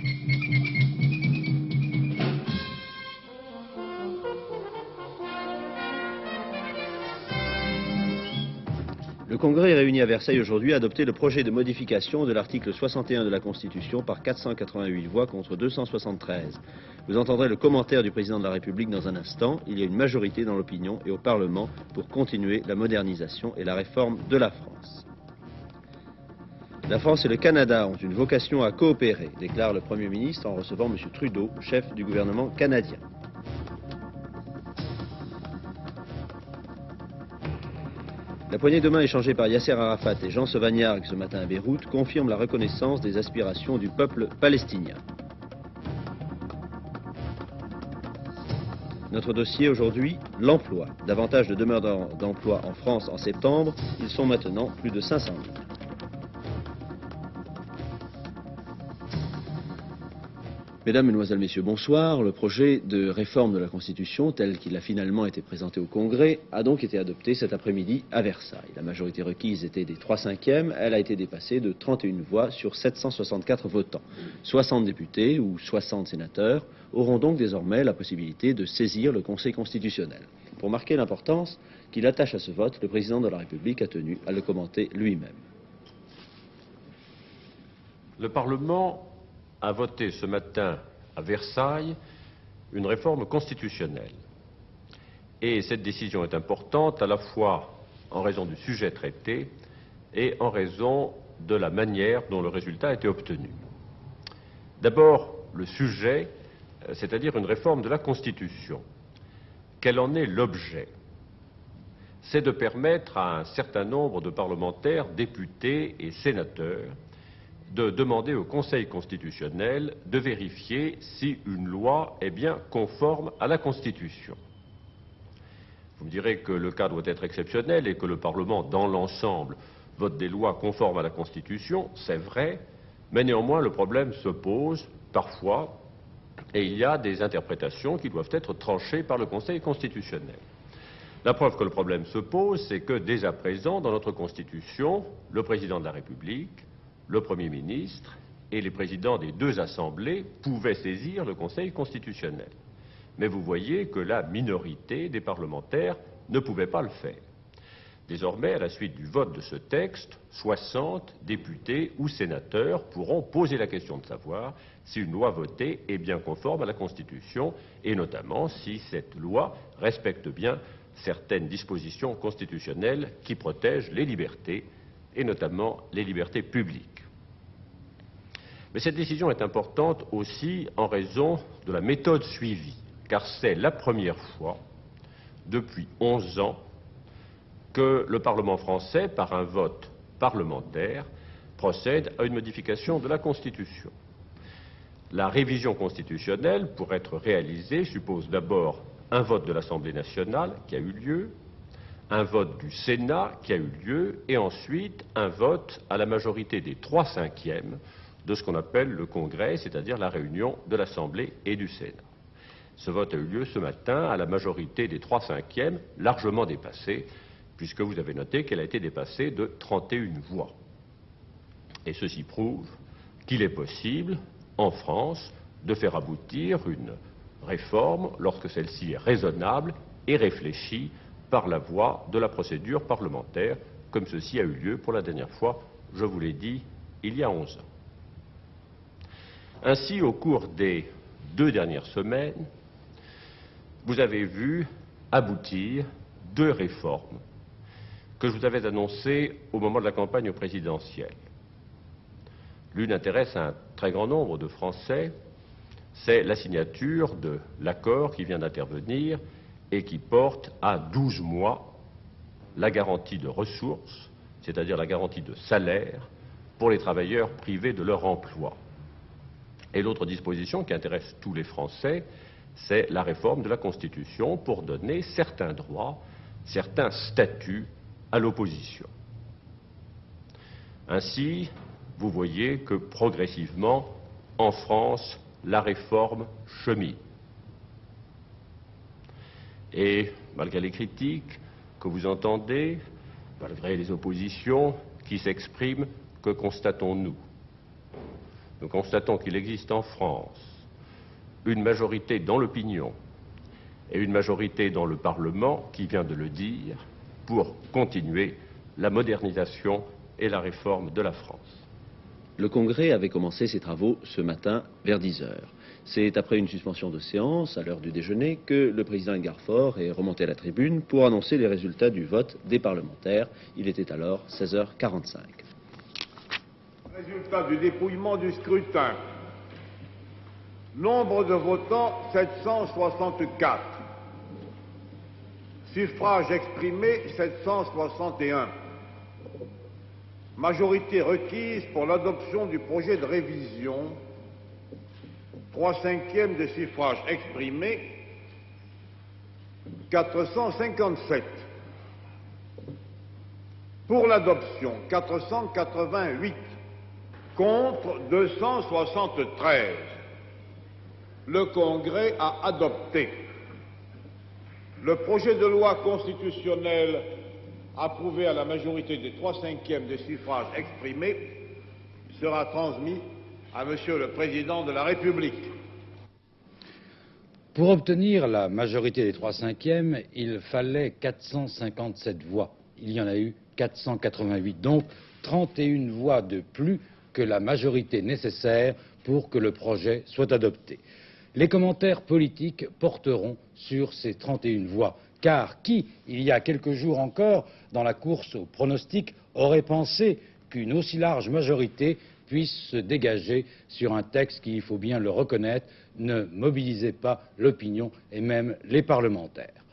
Le Congrès réuni à Versailles aujourd'hui a adopté le projet de modification de l'article 61 de la Constitution par 488 voix contre 273. Vous entendrez le commentaire du président de la République dans un instant. Il y a une majorité dans l'opinion et au Parlement pour continuer la modernisation et la réforme de la France. La France et le Canada ont une vocation à coopérer, déclare le Premier ministre en recevant M. Trudeau, chef du gouvernement canadien. La poignée de main échangée par Yasser Arafat et Jean Sauvagnargues ce matin à Beyrouth confirme la reconnaissance des aspirations du peuple palestinien. Notre dossier aujourd'hui, l'emploi. Davantage de demandeurs d'emploi en France en septembre, ils sont maintenant plus de 500 000. Mesdames, Mesdemoiselles, Messieurs, bonsoir. Le projet de réforme de la Constitution, tel qu'il a finalement été présenté au Congrès, a donc été adopté cet après-midi à Versailles. La majorité requise était des 3/5. Elle a été dépassée de 31 voix sur 764 votants. 60 députés ou 60 sénateurs auront donc désormais la possibilité de saisir le Conseil constitutionnel. Pour marquer l'importance qu'il attache à ce vote, le président de la République a tenu à le commenter lui-même. Le Parlement a voté ce matin à Versailles une réforme constitutionnelle. Et cette décision est importante à la fois en raison du sujet traité et en raison de la manière dont le résultat a été obtenu. D'abord, le sujet, c'est-à-dire une réforme de la Constitution. Quel en est l'objet? C'est de permettre à un certain nombre de parlementaires, députés et sénateurs de demander au Conseil constitutionnel de vérifier si une loi est bien conforme à la Constitution. Vous me direz que le cas doit être exceptionnel et que le Parlement, dans l'ensemble, vote des lois conformes à la Constitution, c'est vrai, mais néanmoins le problème se pose parfois et il y a des interprétations qui doivent être tranchées par le Conseil constitutionnel. La preuve que le problème se pose, c'est que dès à présent, dans notre Constitution, le Président de la République, le Premier ministre et les présidents des deux assemblées pouvaient saisir le Conseil constitutionnel. Mais vous voyez que la minorité des parlementaires ne pouvait pas le faire. Désormais, à la suite du vote de ce texte, 60 députés ou sénateurs pourront poser la question de savoir si une loi votée est bien conforme à la Constitution et notamment si cette loi respecte bien certaines dispositions constitutionnelles qui protègent les libertés et notamment les libertés publiques. Mais cette décision est importante aussi en raison de la méthode suivie, car c'est la première fois depuis 11 ans que le Parlement français, par un vote parlementaire, procède à une modification de la Constitution. La révision constitutionnelle, pour être réalisée, suppose d'abord un vote de l'Assemblée nationale qui a eu lieu, un vote du Sénat qui a eu lieu, et ensuite un vote à la majorité des 3/5 de ce qu'on appelle le Congrès, c'est-à-dire la réunion de l'Assemblée et du Sénat. Ce vote a eu lieu ce matin à la majorité des 3/5, largement dépassée, puisque vous avez noté qu'elle a été dépassée de 31 voix. Et ceci prouve qu'il est possible, en France, de faire aboutir une réforme lorsque celle-ci est raisonnable et réfléchie par la voie de la procédure parlementaire, comme ceci a eu lieu pour la dernière fois, je vous l'ai dit, il y a 11 ans. Ainsi, au cours des 2 dernières semaines, vous avez vu aboutir 2 réformes que je vous avais annoncées au moment de la campagne présidentielle. L'une intéresse un très grand nombre de Français, c'est la signature de l'accord qui vient d'intervenir et qui porte à 12 mois la garantie de ressources, c'est-à-dire la garantie de salaire pour les travailleurs privés de leur emploi. Et l'autre disposition qui intéresse tous les Français, c'est la réforme de la Constitution pour donner certains droits, certains statuts à l'opposition. Ainsi, vous voyez que progressivement, en France, la réforme chemine. Et malgré les critiques que vous entendez, malgré les oppositions qui s'expriment, que constatons-nous? nous constatons qu'il existe en France une majorité dans l'opinion et une majorité dans le Parlement, qui vient de le dire, pour continuer la modernisation et la réforme de la France. Le Congrès avait commencé ses travaux ce matin vers 10 heures. C'est après une suspension de séance, à l'heure du déjeuner, que le président Edgar Faure est remonté à la tribune pour annoncer les résultats du vote des parlementaires. Il était alors 16h45. Résultat du dépouillement du scrutin. Nombre de votants, 764. Suffrages exprimés, 761. Majorité requise pour l'adoption du projet de révision, 3/5 des suffrages exprimés, 457. Pour l'adoption, 488. Contre, 273. Le Congrès a adopté le projet de loi constitutionnelle approuvé à la majorité des 3/5 des suffrages exprimés sera transmis à Monsieur le Président de la République. Pour obtenir la majorité des 3/5, il fallait 457 voix. Il y en a eu 488, donc 31 voix de plus que la majorité nécessaire pour que le projet soit adopté. Les commentaires politiques porteront sur ces 31 voix, car qui, il y a quelques jours encore, dans la course au pronostic, aurait pensé qu'une aussi large majorité puisse se dégager sur un texte qui, il faut bien le reconnaître, ne mobilisait pas l'opinion et même les parlementaires.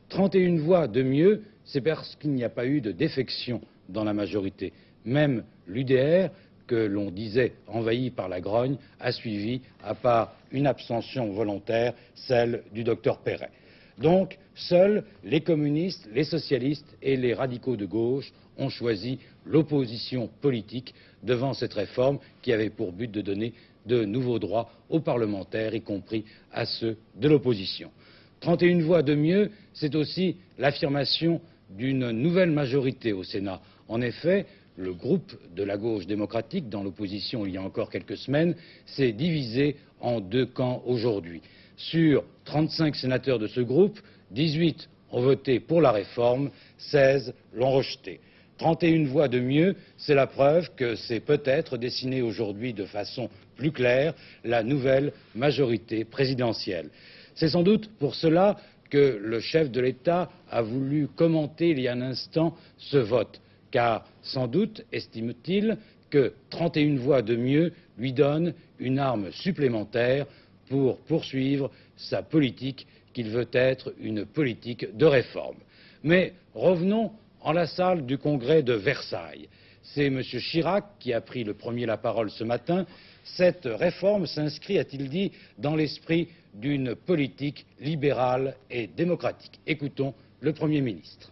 31 voix de mieux, c'est parce qu'il n'y a pas eu de défection dans la majorité. Même l'UDR, que l'on disait envahi par la grogne, a suivi, à part une abstention volontaire, celle du docteur Perret. Donc, seuls les communistes, les socialistes et les radicaux de gauche ont choisi l'opposition politique devant cette réforme qui avait pour but de donner de nouveaux droits aux parlementaires, y compris à ceux de l'opposition. 31 voix de mieux, c'est aussi l'affirmation d'une nouvelle majorité au Sénat. En effet, le groupe de la gauche démocratique, dans l'opposition il y a encore quelques semaines, s'est divisé en deux camps aujourd'hui. Sur 35 sénateurs de ce groupe, 18 ont voté pour la réforme, 16 l'ont rejetée. 31 voix de mieux, c'est la preuve que c'est peut-être dessiné aujourd'hui de façon plus claire la nouvelle majorité présidentielle. C'est sans doute pour cela que le chef de l'État a voulu commenter il y a un instant ce vote, car sans doute estime-t-il que 31 voix de mieux lui donnent une arme supplémentaire pour poursuivre sa politique qu'il veut être une politique de réforme. Mais revenons en la salle du Congrès de Versailles. C'est M. Chirac qui a pris le premier la parole ce matin. Cette réforme s'inscrit, a-t-il dit, dans l'esprit d'une politique libérale et démocratique. Écoutons le Premier ministre.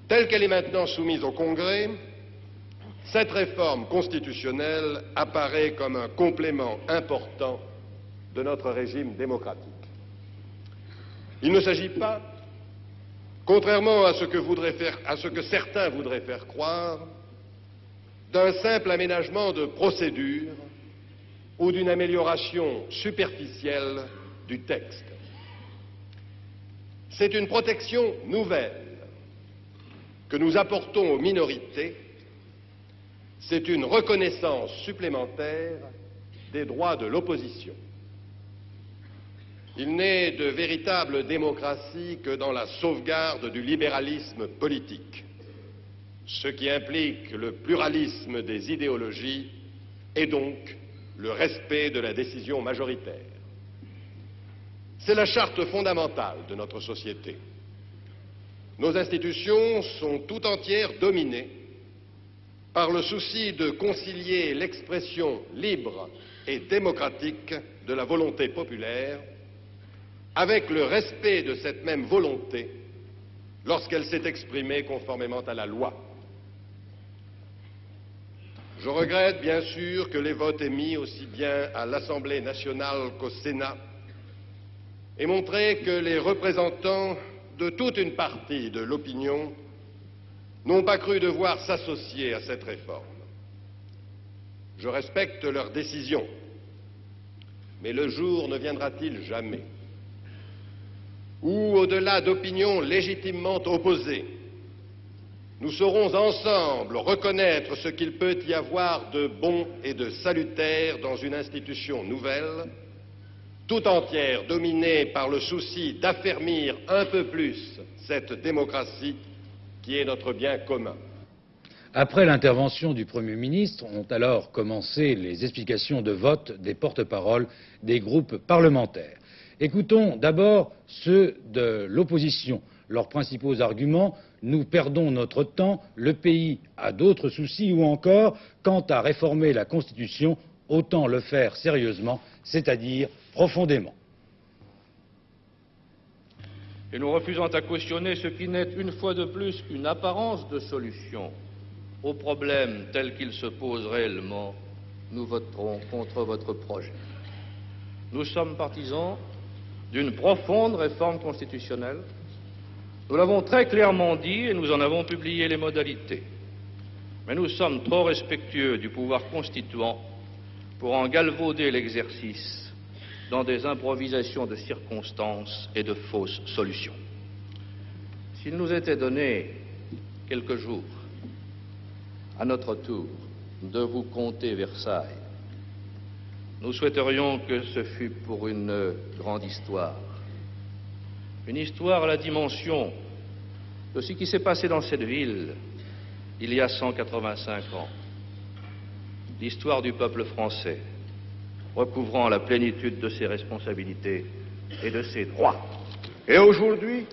Telle qu'elle est maintenant soumise au Congrès, cette réforme constitutionnelle apparaît comme un complément important de notre régime démocratique. Il ne s'agit pas, contrairement à ce que certains voudraient faire croire, d'un simple aménagement de procédure ou d'une amélioration superficielle du texte. C'est une protection nouvelle que nous apportons aux minorités, c'est une reconnaissance supplémentaire des droits de l'opposition. Il n'est de véritable démocratie que dans la sauvegarde du libéralisme politique, ce qui implique le pluralisme des idéologies et donc le respect de la décision majoritaire. C'est la charte fondamentale de notre société. Nos institutions sont tout entières dominées par le souci de concilier l'expression libre et démocratique de la volonté populaire avec le respect de cette même volonté lorsqu'elle s'est exprimée conformément à la loi. Je regrette bien sûr que les votes émis aussi bien à l'Assemblée nationale qu'au Sénat aient montré que les représentants de toute une partie de l'opinion n'ont pas cru devoir s'associer à cette réforme. Je respecte leurs décisions. Mais le jour ne viendra-t-il jamais où, au-delà d'opinions légitimement opposées, nous saurons ensemble reconnaître ce qu'il peut y avoir de bon et de salutaire dans une institution nouvelle, tout entière dominée par le souci d'affermir un peu plus cette démocratie qui est notre bien commun. Après l'intervention du Premier ministre, ont alors commencé les explications de vote des porte-paroles des groupes parlementaires. Écoutons d'abord ceux de l'opposition. Leurs principaux arguments: nous perdons notre temps, le pays a d'autres soucis, ou encore, quant à réformer la Constitution, autant le faire sérieusement, c'est-à-dire profondément. Et nous refusons à cautionner ce qui n'est une fois de plus qu'une apparence de solution aux problèmes tels qu'ils se posent réellement. Nous voterons contre votre projet. Nous sommes partisans d'une profonde réforme constitutionnelle. Nous l'avons très clairement dit et nous en avons publié les modalités. Mais nous sommes trop respectueux du pouvoir constituant pour en galvauder l'exercice dans des improvisations de circonstances et de fausses solutions. S'il nous était donné quelques jours, à notre tour, de vous conter Versailles, nous souhaiterions que ce fût pour une grande histoire. Une histoire à la dimension de ce qui s'est passé dans cette ville il y a 185 ans. L'histoire du peuple français, recouvrant la plénitude de ses responsabilités et de ses droits. Et aujourd'hui,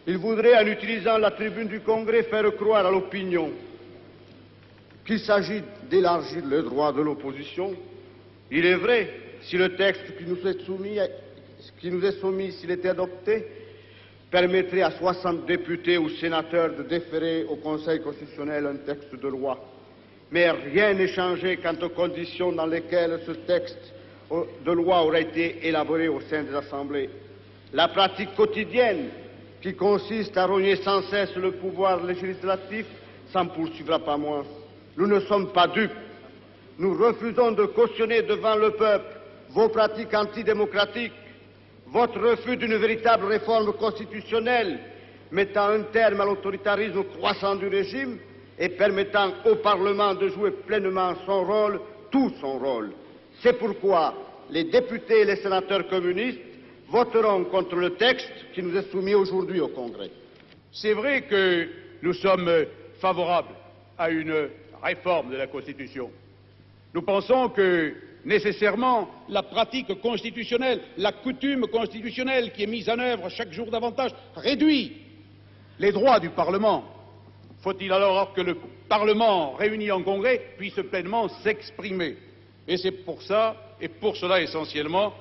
il voudrait, en utilisant la tribune du Congrès, faire croire à l'opinion qu'il s'agit d'élargir les droits de l'opposition. Il est vrai, si le texte qui nous est soumis, s'il était adopté, permettrait à 60 députés ou sénateurs de déférer au Conseil constitutionnel un texte de loi. Mais rien n'est changé quant aux conditions dans lesquelles ce texte de loi aurait été élaboré au sein des assemblées. La pratique quotidienne, qui consiste à rogner sans cesse le pouvoir législatif, s'en poursuivra pas moins. Nous ne sommes pas dupes. Nous refusons de cautionner devant le peuple vos pratiques antidémocratiques, votre refus d'une véritable réforme constitutionnelle mettant un terme à l'autoritarisme croissant du régime et permettant au Parlement de jouer pleinement son rôle, tout son rôle. C'est pourquoi les députés et les sénateurs communistes voteront contre le texte qui nous est soumis aujourd'hui au Congrès. C'est vrai que nous sommes favorables à une réforme de la Constitution. Nous pensons que, nécessairement, la pratique constitutionnelle, la coutume constitutionnelle qui est mise en œuvre chaque jour davantage, réduit les droits du Parlement. Faut-il alors que le Parlement, réuni en Congrès, puisse pleinement s'exprimer? Et c'est pour ça, et pour cela essentiellement,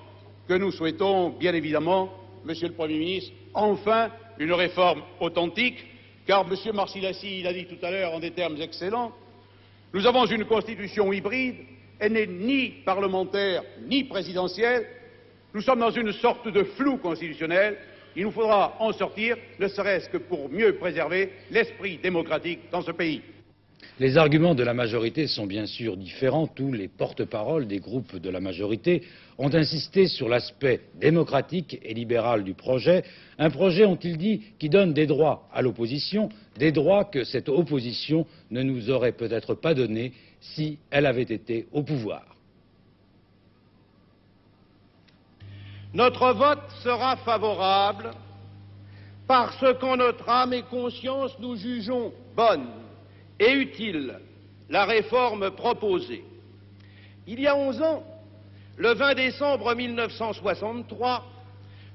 que nous souhaitons, bien évidemment, Monsieur le Premier ministre, enfin une réforme authentique, car Monsieur Marcillassi l'a dit tout à l'heure en des termes excellents, nous avons une constitution hybride, elle n'est ni parlementaire ni présidentielle, nous sommes dans une sorte de flou constitutionnel, il nous faudra en sortir, ne serait-ce que pour mieux préserver l'esprit démocratique dans ce pays. Les arguments de la majorité sont bien sûr différents. Tous les porte-paroles des groupes de la majorité ont insisté sur l'aspect démocratique et libéral du projet. Un projet, ont-ils dit, qui donne des droits à l'opposition, des droits que cette opposition ne nous aurait peut-être pas donnés si elle avait été au pouvoir. Notre vote sera favorable parce qu'en notre âme et conscience, nous jugeons bonne et utile la réforme proposée. Il y a 11 ans, le 20 décembre 1963,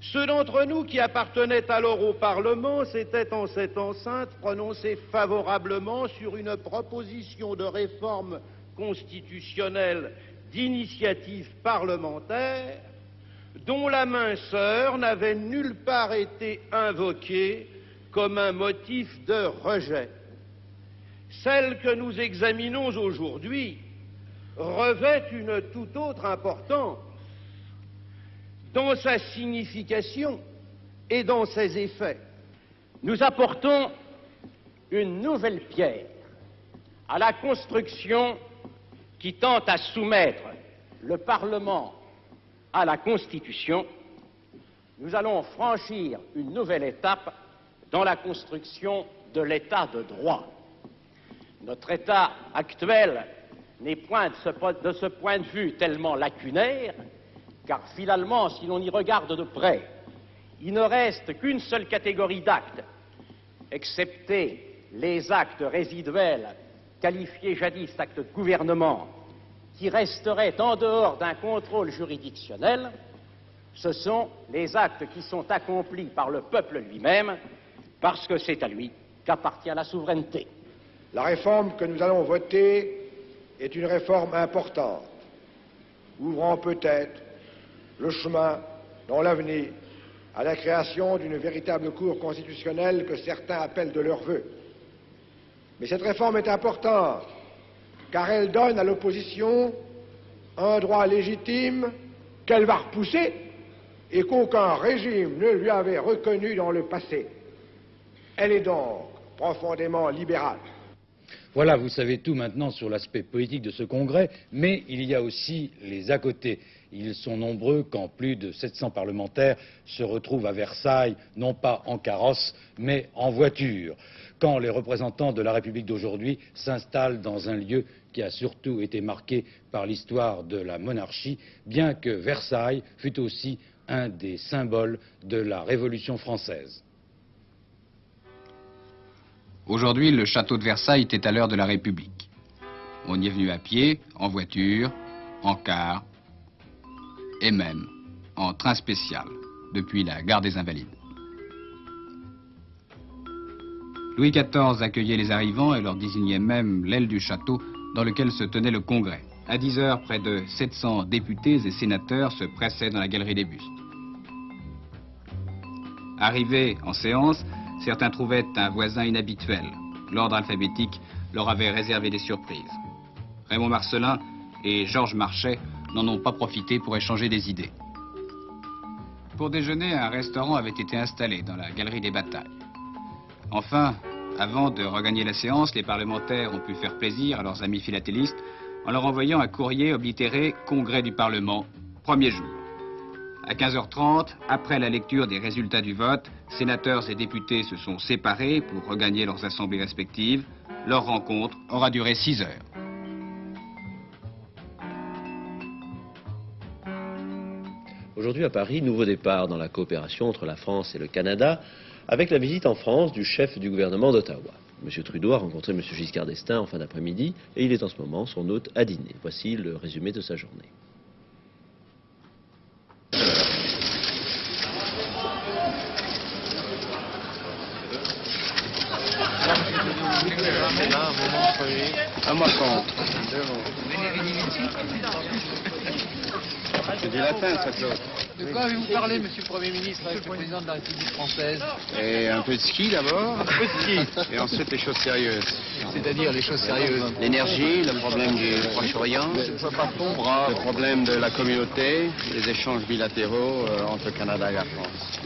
ceux d'entre nous qui appartenaient alors au Parlement s'étaient en cette enceinte prononcés favorablement sur une proposition de réforme constitutionnelle d'initiative parlementaire dont la minceur n'avait nulle part été invoquée comme un motif de rejet. Celle que nous examinons aujourd'hui revêt une toute autre importance dans sa signification et dans ses effets. Nous apportons une nouvelle pierre à la construction qui tend à soumettre le Parlement à la Constitution, nous allons franchir une nouvelle étape dans la construction de l'État de droit. Notre État actuel n'est point de ce point de vue tellement lacunaire, car finalement, si l'on y regarde de près, il ne reste qu'une seule catégorie d'actes, excepté les actes résiduels qualifiés jadis d'actes de gouvernement, qui resteraient en dehors d'un contrôle juridictionnel. Ce sont les actes qui sont accomplis par le peuple lui-même, parce que c'est à lui qu'appartient la souveraineté. La réforme que nous allons voter est une réforme importante, ouvrant peut-être le chemin dans l'avenir à la création d'une véritable Cour constitutionnelle que certains appellent de leur vœu. Mais cette réforme est importante car elle donne à l'opposition un droit légitime qu'elle va repousser et qu'aucun régime ne lui avait reconnu dans le passé. Elle est donc profondément libérale. Voilà, vous savez tout maintenant sur l'aspect politique de ce congrès, mais il y a aussi les à côté. Ils sont nombreux quand plus de 700 parlementaires se retrouvent à Versailles, non pas en carrosse, mais en voiture. Quand les représentants de la République d'aujourd'hui s'installent dans un lieu qui a surtout été marqué par l'histoire de la monarchie, bien que Versailles fut aussi un des symboles de la Révolution française. Aujourd'hui, le château de Versailles était à l'heure de la République. On y est venu à pied, en voiture, en car et même en train spécial, depuis la gare des Invalides. Louis XIV accueillait les arrivants et leur désignait même l'aile du château dans lequel se tenait le congrès. À 10 heures, près de 700 députés et sénateurs se pressaient dans la galerie des bustes. Arrivés en séance, certains trouvaient un voisin inhabituel. L'ordre alphabétique leur avait réservé des surprises. Raymond Marcellin et Georges Marchais n'en ont pas profité pour échanger des idées. Pour déjeuner, un restaurant avait été installé dans la galerie des batailles. Enfin, avant de regagner la séance, les parlementaires ont pu faire plaisir à leurs amis philatélistes en leur envoyant un courrier oblitéré « Congrès du Parlement, premier jour ». À 15h30, après la lecture des résultats du vote, sénateurs et députés se sont séparés pour regagner leurs assemblées respectives. Leur rencontre aura duré 6 heures. Aujourd'hui à Paris, nouveau départ dans la coopération entre la France et le Canada, avec la visite en France du chef du gouvernement d'Ottawa. M. Trudeau a rencontré M. Giscard d'Estaing en fin d'après-midi et il est en ce moment son hôte à dîner. Voici le résumé de sa journée. C'est du latin, ça, Claude. De quoi avez-vous parlé, Monsieur le Premier ministre, avec le Président de la République française? Et un peu de ski d'abord. Un peu de ski. Et ensuite les choses sérieuses. C'est-à-dire les choses sérieuses. L'énergie, le problème du Proche-Orient, le problème de la communauté, les échanges bilatéraux entre le Canada et la France.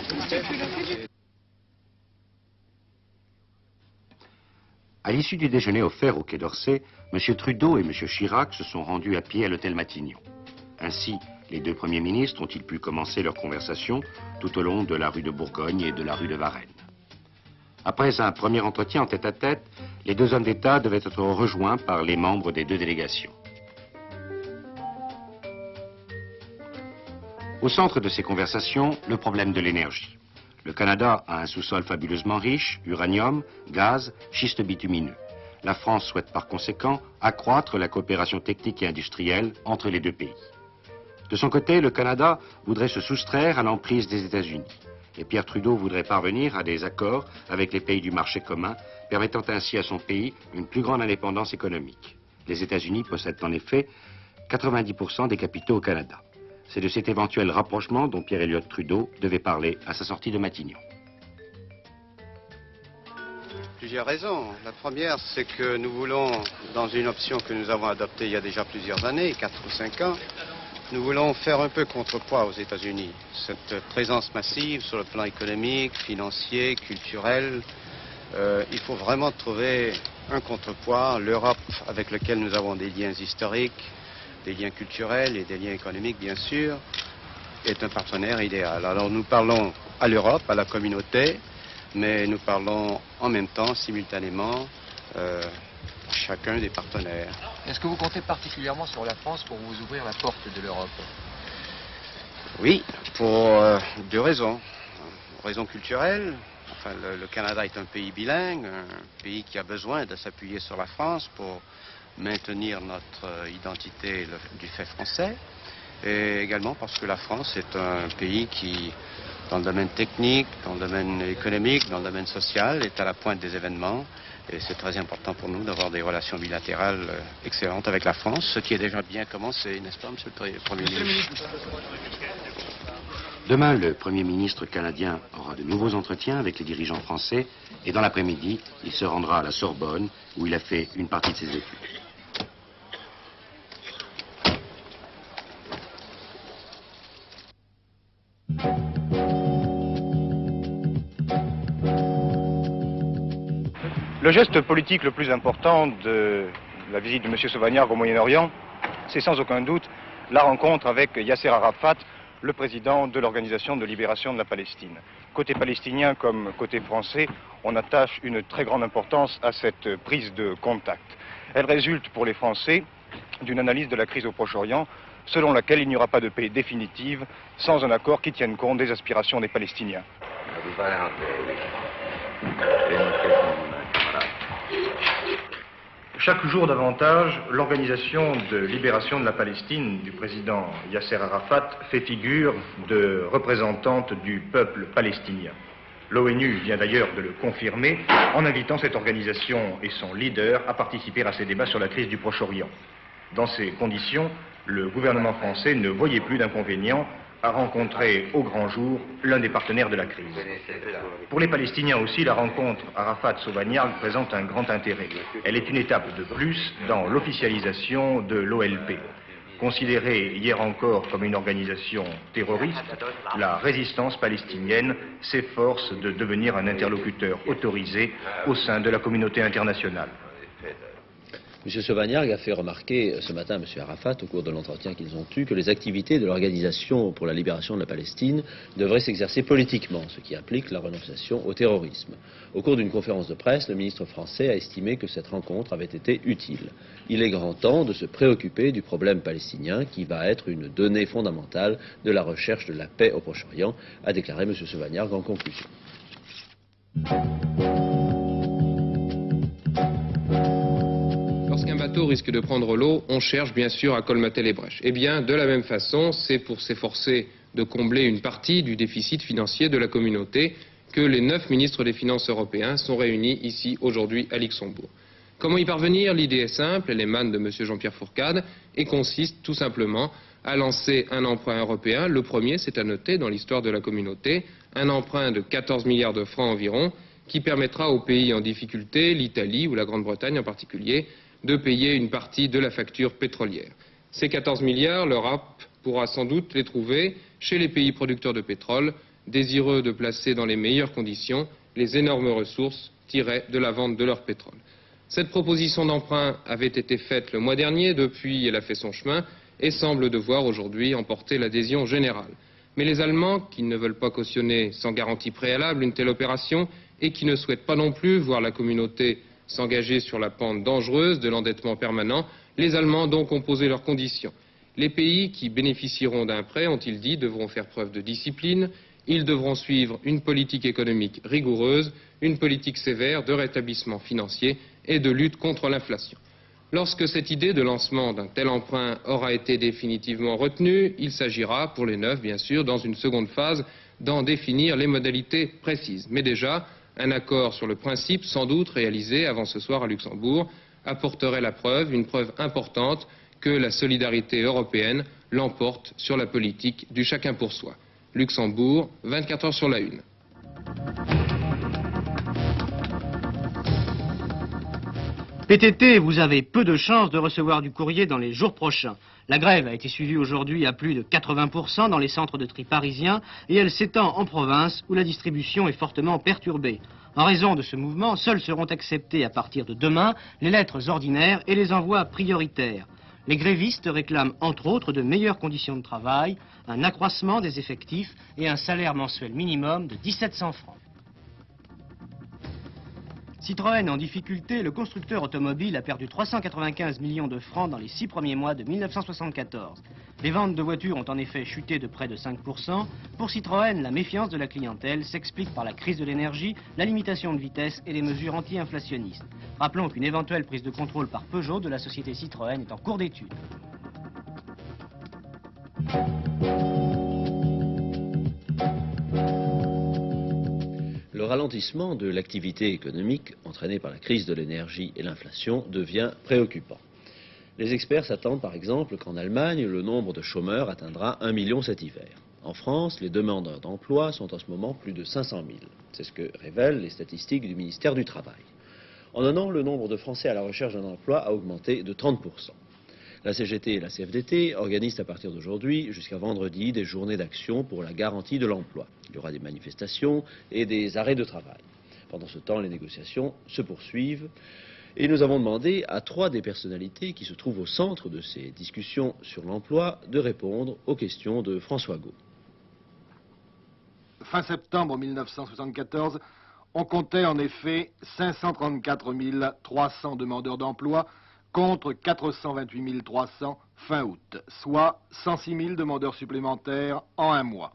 À l'issue du déjeuner offert au Quai d'Orsay, M. Trudeau et M. Chirac se sont rendus à pied à l'hôtel Matignon. Ainsi, les deux premiers ministres ont-ils pu commencer leur conversation tout au long de la rue de Bourgogne et de la rue de Varennes. Après un premier entretien en tête-à-tête, les deux hommes d'État devaient être rejoints par les membres des deux délégations. Au centre de ces conversations, le problème de l'énergie. Le Canada a un sous-sol fabuleusement riche, uranium, gaz, schiste bitumineux. La France souhaite par conséquent accroître la coopération technique et industrielle entre les deux pays. De son côté, le Canada voudrait se soustraire à l'emprise des États-Unis. Et Pierre Trudeau voudrait parvenir à des accords avec les pays du marché commun, permettant ainsi à son pays une plus grande indépendance économique. Les États-Unis possèdent en effet 90% des capitaux au Canada. C'est de cet éventuel rapprochement dont Pierre Elliott Trudeau devait parler à sa sortie de Matignon. Plusieurs raisons. La première, c'est que nous voulons, dans une option que nous avons adoptée il y a déjà plusieurs années, 4 ou 5 ans, nous voulons faire un peu contrepoids aux États-Unis. Cette présence massive sur le plan économique, financier, culturel, il faut vraiment trouver un contrepoids. L'Europe, avec laquelle nous avons des liens historiques, des liens culturels et des liens économiques, bien sûr, est un partenaire idéal. Alors nous parlons à l'Europe, à la communauté, mais nous parlons en même temps, simultanément, chacun des partenaires. Est-ce que vous comptez particulièrement sur la France pour vous ouvrir la porte de l'Europe? Oui, pour deux raisons. Raison culturelle. Enfin, le Canada est un pays bilingue, un pays qui a besoin de s'appuyer sur la France pour maintenir notre identité du fait français. Et également parce que la France est un pays qui, dans le domaine technique, dans le domaine économique, dans le domaine social, est à la pointe des événements. Et c'est très important pour nous d'avoir des relations bilatérales excellentes avec la France, ce qui est déjà bien commencé, n'est-ce pas, Monsieur le Premier ministre? Demain, le Premier ministre canadien aura de nouveaux entretiens avec les dirigeants français et dans l'après-midi, il se rendra à la Sorbonne où il a fait une partie de ses études. Le geste politique le plus important de la visite de M. Sauvagnargues au Moyen-Orient, c'est sans aucun doute la rencontre avec Yasser Arafat, le président de l'Organisation de libération de la Palestine. Côté palestinien comme côté français, on attache une très grande importance à cette prise de contact. Elle résulte pour les Français d'une analyse de la crise au Proche-Orient, selon laquelle il n'y aura pas de paix définitive sans un accord qui tienne compte des aspirations des Palestiniens. Chaque jour davantage, l'Organisation de libération de la Palestine du président Yasser Arafat fait figure de représentante du peuple palestinien. L'ONU vient d'ailleurs de le confirmer en invitant cette organisation et son leader à participer à ces débats sur la crise du Proche-Orient. Dans ces conditions, le gouvernement français ne voyait plus d'inconvénient à rencontrer au grand jour l'un des partenaires de la crise. Pour les Palestiniens aussi, la rencontre Arafat-Sauvagnargues présente un grand intérêt. Elle est une étape de plus dans l'officialisation de l'OLP. Considérée hier encore comme une organisation terroriste, la résistance palestinienne s'efforce de devenir un interlocuteur autorisé au sein de la communauté internationale. M. Sauvagnargues a fait remarquer ce matin à M. Arafat, au cours de l'entretien qu'ils ont eu, que les activités de l'Organisation pour la libération de la Palestine devraient s'exercer politiquement, ce qui implique la renonciation au terrorisme. Au cours d'une conférence de presse, le ministre français a estimé que cette rencontre avait été utile. Il est grand temps de se préoccuper du problème palestinien qui va être une donnée fondamentale de la recherche de la paix au Proche-Orient, a déclaré M. Sauvagnargues en conclusion. Lorsqu'un bateau risque de prendre l'eau, on cherche bien sûr à colmater les brèches. Eh bien, de la même façon, c'est pour s'efforcer de combler une partie du déficit financier de la communauté que les 9 ministres des Finances européens sont réunis ici aujourd'hui à Luxembourg. Comment y parvenir? L'idée est simple, elle émane de M. Jean-Pierre Fourcade et consiste tout simplement à lancer un emprunt européen. Le premier, c'est à noter dans l'histoire de la communauté, un emprunt de 14 milliards de francs environ qui permettra aux pays en difficulté, l'Italie ou la Grande-Bretagne en particulier, de payer une partie de la facture pétrolière. Ces 14 milliards, l'Europe pourra sans doute les trouver chez les pays producteurs de pétrole, désireux de placer dans les meilleures conditions les énormes ressources tirées de la vente de leur pétrole. Cette proposition d'emprunt avait été faite le mois dernier, depuis elle a fait son chemin et semble devoir aujourd'hui emporter l'adhésion générale. Mais les Allemands, qui ne veulent pas cautionner sans garantie préalable une telle opération et qui ne souhaitent pas non plus voir la communauté s'engager sur la pente dangereuse de l'endettement permanent, les Allemands donc ont posé leurs conditions. Les pays qui bénéficieront d'un prêt, ont-ils dit, devront faire preuve de discipline, ils devront suivre une politique économique rigoureuse, une politique sévère de rétablissement financier et de lutte contre l'inflation. Lorsque cette idée de lancement d'un tel emprunt aura été définitivement retenue, il s'agira, pour les 9 bien sûr, dans une seconde phase, d'en définir les modalités précises. Mais déjà, un accord sur le principe, sans doute réalisé avant ce soir à Luxembourg, apporterait la preuve, une preuve importante, que la solidarité européenne l'emporte sur la politique du chacun pour soi. Luxembourg, 24 heures sur la une. PTT, vous avez peu de chances de recevoir du courrier dans les jours prochains. La grève a été suivie aujourd'hui à plus de 80% dans les centres de tri parisiens et elle s'étend en province où la distribution est fortement perturbée. En raison de ce mouvement, seules seront acceptées à partir de demain les lettres ordinaires et les envois prioritaires. Les grévistes réclament entre autres de meilleures conditions de travail, un accroissement des effectifs et un salaire mensuel minimum de 1700 francs. Citroën en difficulté, le constructeur automobile a perdu 395 millions de francs dans les 6 premiers mois de 1974. Les ventes de voitures ont en effet chuté de près de 5%. Pour Citroën, la méfiance de la clientèle s'explique par la crise de l'énergie, la limitation de vitesse et les mesures anti-inflationnistes. Rappelons qu'une éventuelle prise de contrôle par Peugeot de la société Citroën est en cours d'étude. Le ralentissement de l'activité économique entraîné par la crise de l'énergie et l'inflation devient préoccupant. Les experts s'attendent par exemple qu'en Allemagne, le nombre de chômeurs atteindra 1 million cet hiver. En France, les demandeurs d'emploi sont en ce moment plus de 500 000. C'est ce que révèlent les statistiques du ministère du Travail. En un an, le nombre de Français à la recherche d'un emploi a augmenté de 30%. La CGT et la CFDT organisent à partir d'aujourd'hui jusqu'à vendredi des journées d'action pour la garantie de l'emploi. Il y aura des manifestations et des arrêts de travail. Pendant ce temps, les négociations se poursuivent et nous avons demandé à 3 des personnalités qui se trouvent au centre de ces discussions sur l'emploi de répondre aux questions de François Gault. Fin septembre 1974, on comptait en effet 534 300 demandeurs d'emploi contre 428 300 fin août, soit 106 000 demandeurs supplémentaires en un mois.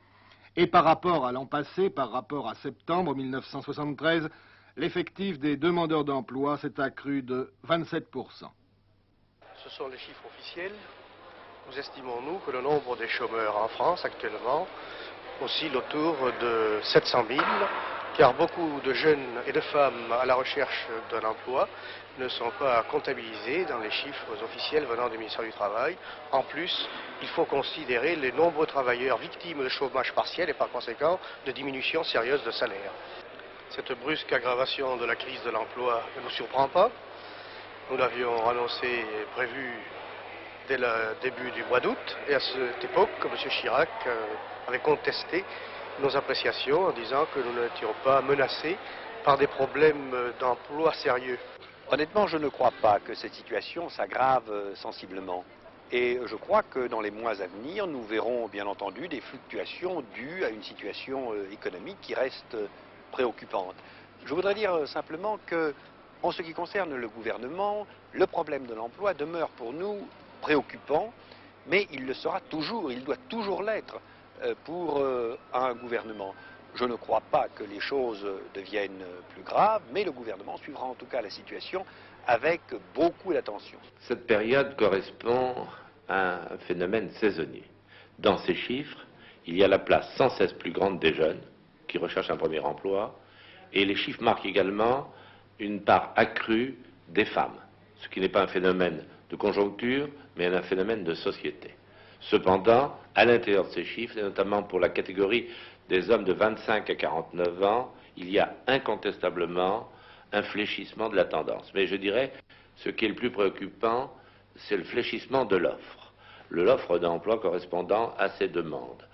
Et par rapport à l'an passé, par rapport à septembre 1973, l'effectif des demandeurs d'emploi s'est accru de 27%. Ce sont les chiffres officiels. Nous estimons, nous, que le nombre des chômeurs en France actuellement oscille autour de 700 000, car beaucoup de jeunes et de femmes à la recherche d'un emploi ne sont pas comptabilisés dans les chiffres officiels venant du ministère du Travail. En plus, il faut considérer les nombreux travailleurs victimes de chômage partiel et par conséquent de diminution sérieuse de salaire. Cette brusque aggravation de la crise de l'emploi ne nous surprend pas. Nous l'avions annoncé et prévu dès le début du mois d'août et à cette époque, M. Chirac avait contesté nos appréciations en disant que nous n'étions pas menacés par des problèmes d'emploi sérieux. Honnêtement, je ne crois pas que cette situation s'aggrave sensiblement. Et je crois que dans les mois à venir, nous verrons bien entendu des fluctuations dues à une situation économique qui reste préoccupante. Je voudrais dire simplement que, en ce qui concerne le gouvernement, le problème de l'emploi demeure pour nous préoccupant, mais il le sera toujours, il doit toujours l'être pour un gouvernement. Je ne crois pas que les choses deviennent plus graves, mais le gouvernement suivra en tout cas la situation avec beaucoup d'attention. Cette période correspond à un phénomène saisonnier. Dans ces chiffres, il y a la place sans cesse plus grande des jeunes qui recherchent un premier emploi, et les chiffres marquent également une part accrue des femmes, ce qui n'est pas un phénomène de conjoncture, mais un phénomène de société. Cependant, à l'intérieur de ces chiffres, et notamment pour la catégorie des hommes de 25 à 49 ans, il y a incontestablement un fléchissement de la tendance. Mais je dirais, ce qui est le plus préoccupant, c'est le fléchissement de l'offre. L'offre d'emploi correspondant à ces demandes.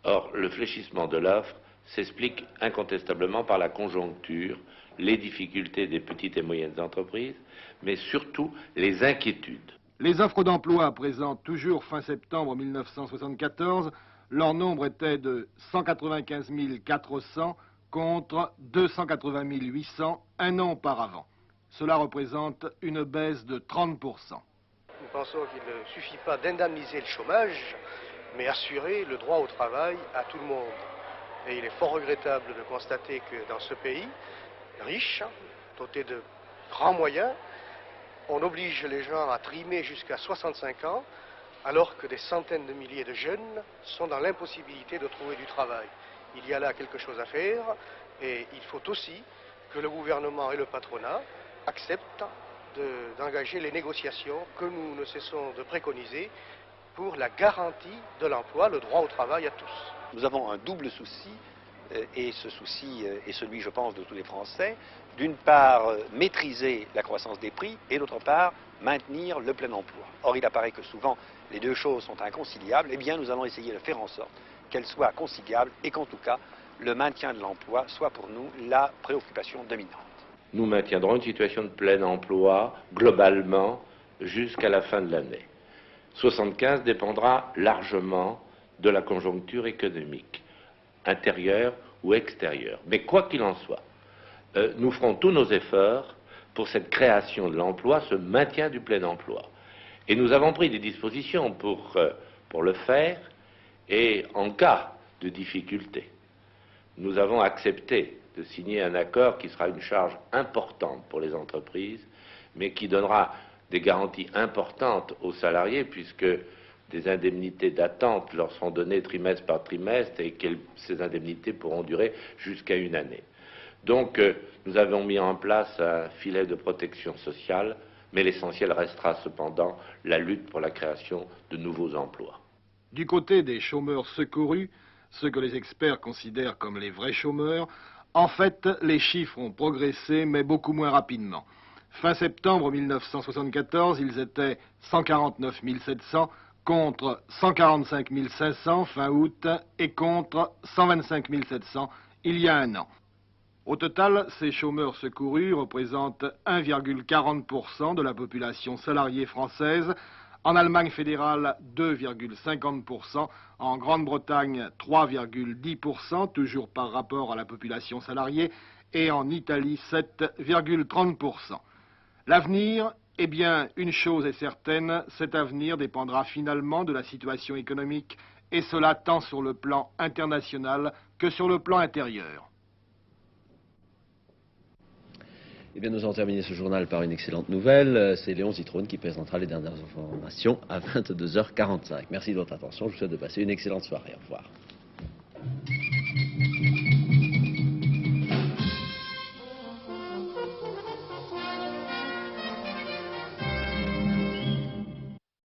Or, le fléchissement de l'offre s'explique incontestablement par la conjoncture, les difficultés des petites et moyennes entreprises, mais surtout les inquiétudes. Les offres d'emploi présentent toujours fin septembre 1974, leur nombre était de 195 400 contre 280 800 un an auparavant. Cela représente une baisse de 30%. Nous pensons qu'il ne suffit pas d'indemniser le chômage, mais assurer le droit au travail à tout le monde. Et il est fort regrettable de constater que dans ce pays, riche, doté de grands moyens, on oblige les gens à trimer jusqu'à 65 ans, alors que des centaines de milliers de jeunes sont dans l'impossibilité de trouver du travail. Il y a là quelque chose à faire, et il faut aussi que le gouvernement et le patronat acceptent d'engager les négociations que nous ne cessons de préconiser pour la garantie de l'emploi, le droit au travail à tous. Nous avons un double souci, et ce souci est celui, je pense, de tous les Français. D'une part, maîtriser la croissance des prix, et d'autre part, maintenir le plein emploi. Or, il apparaît que souvent, les deux choses sont inconciliables. Eh bien, nous allons essayer de faire en sorte qu'elles soient conciliables et qu'en tout cas, le maintien de l'emploi soit pour nous la préoccupation dominante. Nous maintiendrons une situation de plein emploi globalement jusqu'à la fin de l'année. 75 dépendra largement de la conjoncture économique, intérieure ou extérieure. Mais quoi qu'il en soit, nous ferons tous nos efforts pour cette création de l'emploi, ce maintien du plein emploi. Et nous avons pris des dispositions pour le faire, et en cas de difficulté, nous avons accepté de signer un accord qui sera une charge importante pour les entreprises, mais qui donnera des garanties importantes aux salariés, puisque des indemnités d'attente leur seront données trimestre par trimestre et que ces indemnités pourront durer jusqu'à une année. Donc, nous avons mis en place un filet de protection sociale, mais l'essentiel restera cependant la lutte pour la création de nouveaux emplois. Du côté des chômeurs secourus, ceux que les experts considèrent comme les vrais chômeurs, en fait, les chiffres ont progressé, mais beaucoup moins rapidement. Fin septembre 1974, ils étaient 149 700 contre 145 500 fin août et contre 125 700 il y a un an. Au total, ces chômeurs secourus représentent 1,40% de la population salariée française, en Allemagne fédérale 2,50%, en Grande-Bretagne 3,10%, toujours par rapport à la population salariée, et en Italie 7,30%. L'avenir, eh bien, une chose est certaine, cet avenir dépendra finalement de la situation économique, et cela tant sur le plan international que sur le plan intérieur. Eh bien, nous allons terminer ce journal par une excellente nouvelle. C'est Léon Zitrone qui présentera les dernières informations à 22h45. Merci de votre attention. Je vous souhaite de passer une excellente soirée. Au revoir.